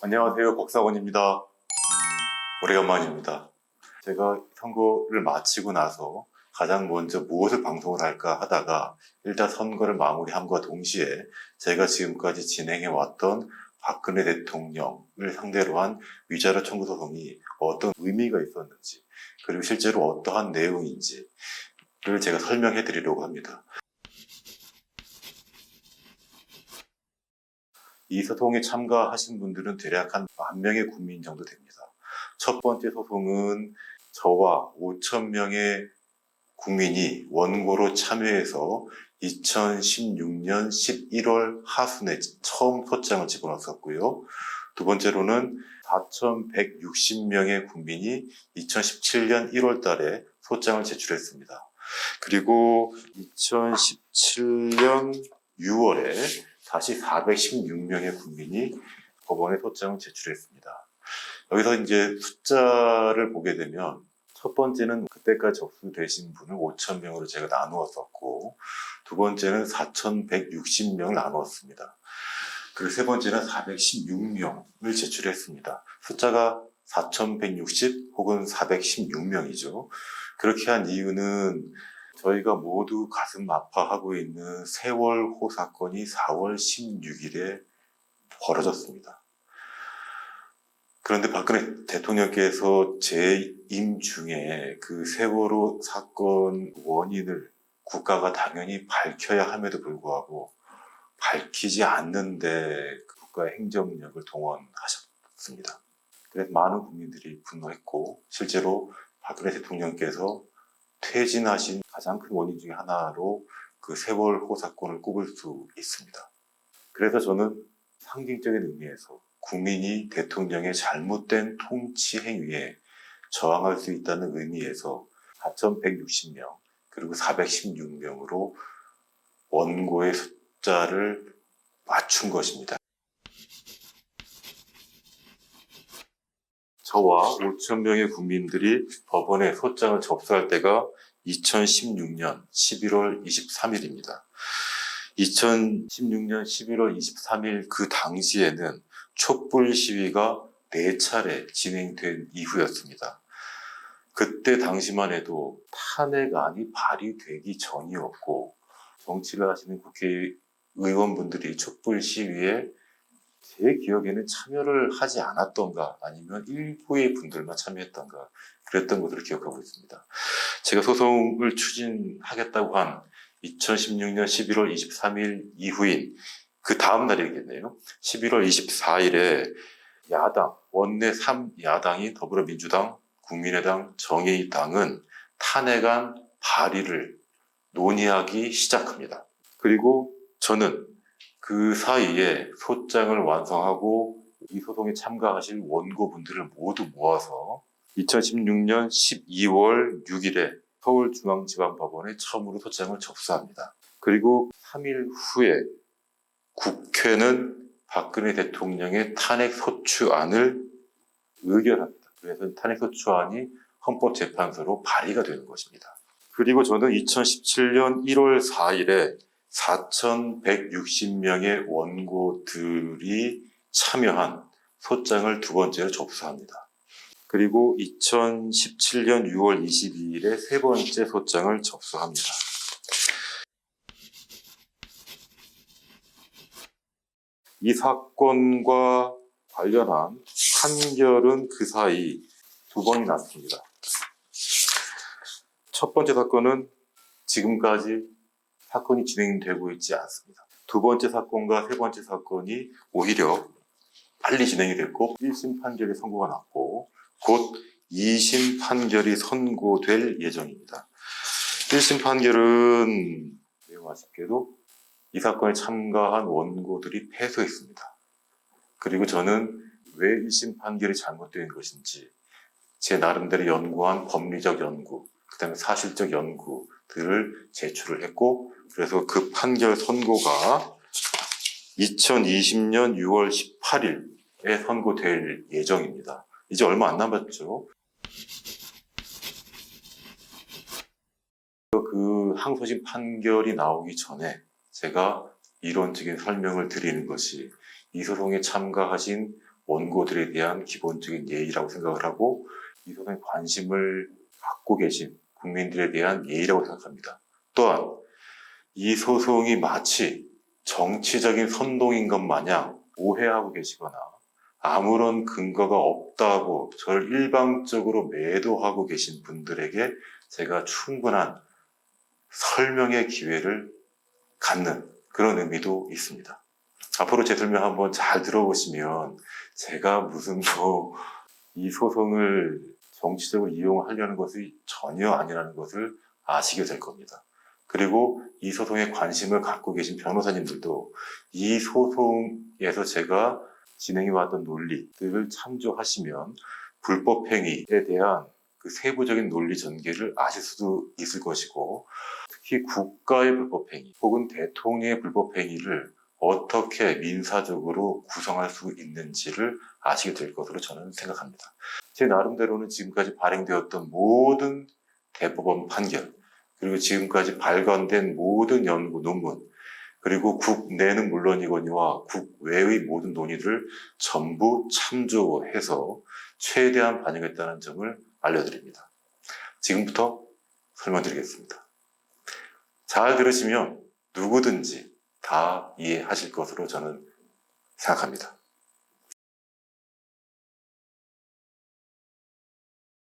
안녕하세요, 박사원입니다. 오래간만입니다. 제가 선거를 마치고 나서 가장 먼저 무엇을 방송을 할까 하다가 일단 선거를 마무리함과 동시에 제가 지금까지 진행해왔던 박근혜 대통령을 상대로 한 위자료 청구 소송이 어떤 의미가 있었는지, 그리고 실제로 어떠한 내용인지를 제가 설명해 드리려고 합니다. 이 소송에 참가하신 분들은 대략 한 10,000명의 국민 정도 됩니다. 첫 번째 소송은 저와 5,000명의 국민이 원고로 참여해서 2016년 11월 하순에 처음 소장을 집어넣었고요. 두 번째로는 4,160명의 국민이 2017년 1월 달에 소장을 제출했습니다. 그리고 2017년 6월에 다시 416명의 국민이 법원에 소장을 제출했습니다. 여기서 이제 숫자를 보게 되면 첫 번째는 그때까지 접수되신 분을 5,000명으로 제가 나누었었고, 두 번째는 4,160명을 나누었습니다. 그리고 세 번째는 416명을 제출했습니다. 숫자가 4,160 혹은 416명이죠. 그렇게 한 이유는 저희가 모두 가슴 아파하고 있는 세월호 사건이 4월 16일에 벌어졌습니다. 그런데 박근혜 대통령께서 재임 중에 그 세월호 사건 원인을 국가가 당연히 밝혀야 함에도 불구하고 밝히지 않는데 국가의 행정력을 동원하셨습니다. 그래서 많은 국민들이 분노했고, 실제로 박근혜 대통령께서 퇴진하신 가장 큰 원인 중에 하나로 그 세월호 사건을 꼽을 수 있습니다. 그래서 저는 상징적인 의미에서 국민이 대통령의 잘못된 통치 행위에 저항할 수 있다는 의미에서 4,160명 그리고 416명으로 원고의 숫자를 맞춘 것입니다. 저와 5,000명의 국민들이 법원에 소장을 접수할 때가 2016년 11월 23일입니다. 2016년 11월 23일 그 당시에는 촛불 시위가 4차례 진행된 이후였습니다. 그때 당시만 해도 탄핵안이 발의되기 전이었고, 정치를 하시는 국회의원분들이 촛불 시위에 제 기억에는 참여를 하지 않았던가 아니면 일부의 분들만 참여했던가 그랬던 것으로 기억하고 있습니다. 제가 소송을 추진하겠다고 한 2016년 11월 23일 이후인 그 다음 날이겠네요. 11월 24일에 야당, 원내 3야당인 더불어민주당, 국민의당, 정의당은 탄핵안 발의를 논의하기 시작합니다. 그리고 저는 그 사이에 소장을 완성하고 이 소송에 참가하실 원고분들을 모두 모아서 2016년 12월 6일에 서울중앙지방법원에 처음으로 소장을 접수합니다. 그리고 3일 후에 국회는 박근혜 대통령의 탄핵소추안을 의결합니다. 그래서 탄핵소추안이 헌법재판소로 발의가 되는 것입니다. 그리고 저는 2017년 1월 4일에 4,160명의 원고들이 참여한 소장을 두 번째로 접수합니다. 그리고 2017년 6월 22일에 세 번째 소장을 접수합니다. 이 사건과 관련한 판결은 그 사이 두 번이 났습니다. 첫 번째 사건은 지금까지 사건이 진행되고 있지 않습니다. 두 번째 사건과 세 번째 사건이 오히려 빨리 진행이 됐고 1심 판결이 선고가 났고 곧 2심 판결이 선고될 예정입니다. 1심 판결은 매우 아쉽게도 이 사건에 참가한 원고들이 패소했습니다. 그리고 저는 왜 1심 판결이 잘못된 것인지 제 나름대로 연구한 법리적 연구, 그 다음에 사실적 연구들을 제출을 했고, 그래서 그 판결 선고가 2020년 6월 18일에 선고될 예정입니다. 이제 얼마 안 남았죠. 그 항소심 판결이 나오기 전에 제가 이론적인 설명을 드리는 것이 이 소송에 참가하신 원고들에 대한 기본적인 예의라고 생각을 하고 이 소송에 관심을 갖고 계신 국민들에 대한 예의라고 생각합니다. 또한 이 소송이 마치 정치적인 선동인 것 마냥 오해하고 계시거나 아무런 근거가 없다고 저를 일방적으로 매도하고 계신 분들에게 제가 충분한 설명의 기회를 갖는 그런 의미도 있습니다. 앞으로 제 설명 한번 잘 들어보시면 제가 무슨 이 소송을 정치적으로 이용하려는 것이 전혀 아니라는 것을 아시게 될 겁니다. 그리고 이 소송에 관심을 갖고 계신 변호사님들도 이 소송에서 제가 진행해왔던 논리들을 참조하시면 불법행위에 대한 그 세부적인 논리 전개를 아실 수도 있을 것이고 특히 국가의 불법행위 혹은 대통령의 불법행위를 어떻게 민사적으로 구성할 수 있는지를 아시게 될 것으로 저는 생각합니다. 제 나름대로는 지금까지 발행되었던 모든 대법원 판결 그리고 지금까지 발간된 모든 연구 논문 그리고 국내는 물론이거니와 국외의 모든 논의들을 전부 참조해서 최대한 반영했다는 점을 알려드립니다. 지금부터 설명드리겠습니다. 잘 들으시면 누구든지 다 이해하실 것으로 저는 생각합니다.